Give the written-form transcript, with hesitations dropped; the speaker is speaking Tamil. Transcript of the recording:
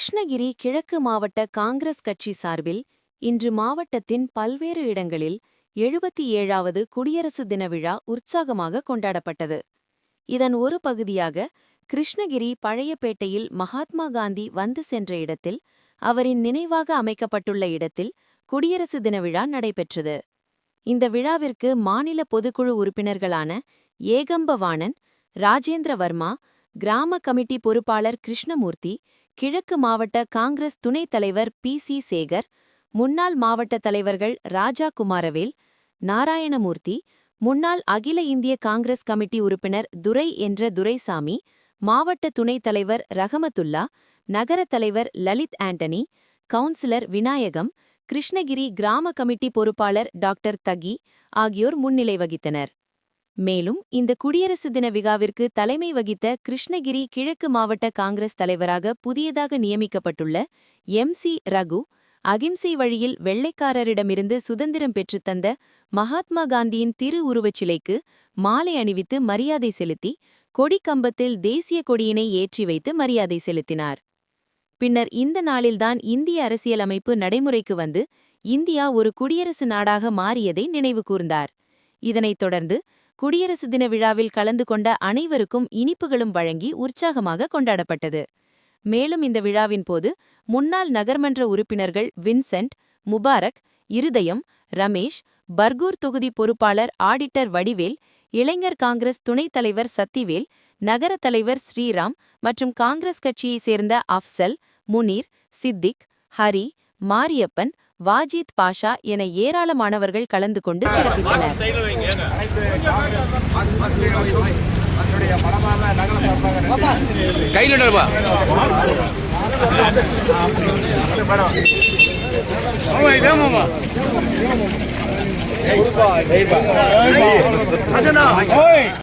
கிருஷ்ணகிரி கிழக்கு மாவட்ட காங்கிரஸ் கட்சி சார்பில் இன்று மாவட்டத்தின் பல்வேறு இடங்களில் 77வது குடியரசு தின விழா உற்சாகமாக கொண்டாடப்பட்டது. இதன் ஒரு பகுதியாக கிருஷ்ணகிரி பழையப்பேட்டையில் மகாத்மா காந்தி வந்து சென்ற இடத்தில் அவரின் நினைவாக அமைக்கப்பட்டுள்ள இடத்தில் குடியரசு தின விழா நடைபெற்றது. இந்த விழாவிற்கு மாநில பொதுக்குழு உறுப்பினர்களான ஏகம்பவாணன், ராஜேந்திர வர்மா, கிராம கமிட்டி பொறுப்பாளர் கிருஷ்ணமூர்த்தி, கிழக்கு மாவட்ட காங்கிரஸ் துணைத் தலைவர் பி.சி. சேகர், முன்னாள் மாவட்ட தலைவர்கள் ராஜா குமாரவேல், நாராயணமூர்த்தி, முன்னாள் அகில இந்திய காங்கிரஸ் கமிட்டி உறுப்பினர் துரை என்ற துரைசாமி, மாவட்ட துணைத் தலைவர் ரஹமத்துல்லா, நகர தலைவர் லலித் ஆண்டனி, கவுன்சிலர் விநாயகம், கிருஷ்ணகிரி கிராம கமிட்டி பொறுப்பாளர் டாக்டர் தகி ஆகியோர் முன்னிலை வகித்தனர். மேலும் இந்த குடியரசு தின விழாவிற்கு தலைமை வகித்த கிருஷ்ணகிரி கிழக்கு மாவட்ட காங்கிரஸ் தலைவராக புதியதாக நியமிக்கப்பட்டுள்ள எம்.சி. ரகு, அகிம்சை வழியில் வெள்ளைக்காரரிடமிருந்து சுதந்திரம் பெற்றுத்தந்த மகாத்மா காந்தியின் திரு உருவச் சிலைக்கு மாலை அணிவித்து மரியாதை செலுத்தி கொடிக்கம்பத்தில் தேசிய கொடியினை ஏற்றி வைத்து மரியாதை செலுத்தினார். பின்னர் இந்த நாளில்தான் இந்திய அரசியலமைப்பு நடைமுறைக்கு வந்து இந்தியா ஒரு குடியரசு நாடாக மாறியதை நினைவு கூர்ந்தார். இதனைத் தொடர்ந்து குடியரசு தின விழாவில் கலந்து கொண்ட அனைவருக்கும் இனிப்புகளும் வழங்கி உற்சாகமாக கொண்டாடப்பட்டது. மேலும் இந்த விழாவின் போது முன்னாள் நகர்மன்ற உறுப்பினர்கள் வின்சென்ட், முபாரக், இருதயம், ரமேஷ், பர்கூர் தொகுதி பொறுப்பாளர் ஆடிட்டர் வடிவேல், இளைஞர் காங்கிரஸ் துணைத் தலைவர் சத்திவேல், நகர தலைவர் ஸ்ரீராம் மற்றும் காங்கிரஸ் கட்சியைச் சேர்ந்த அஃப்சல், முனீர், சித்திக், ஹரி, மாரியப்பன், வாஜித் பாஷா என ஏராளமானவர்கள் கலந்து கொண்டு சிறப்பித்தனர்.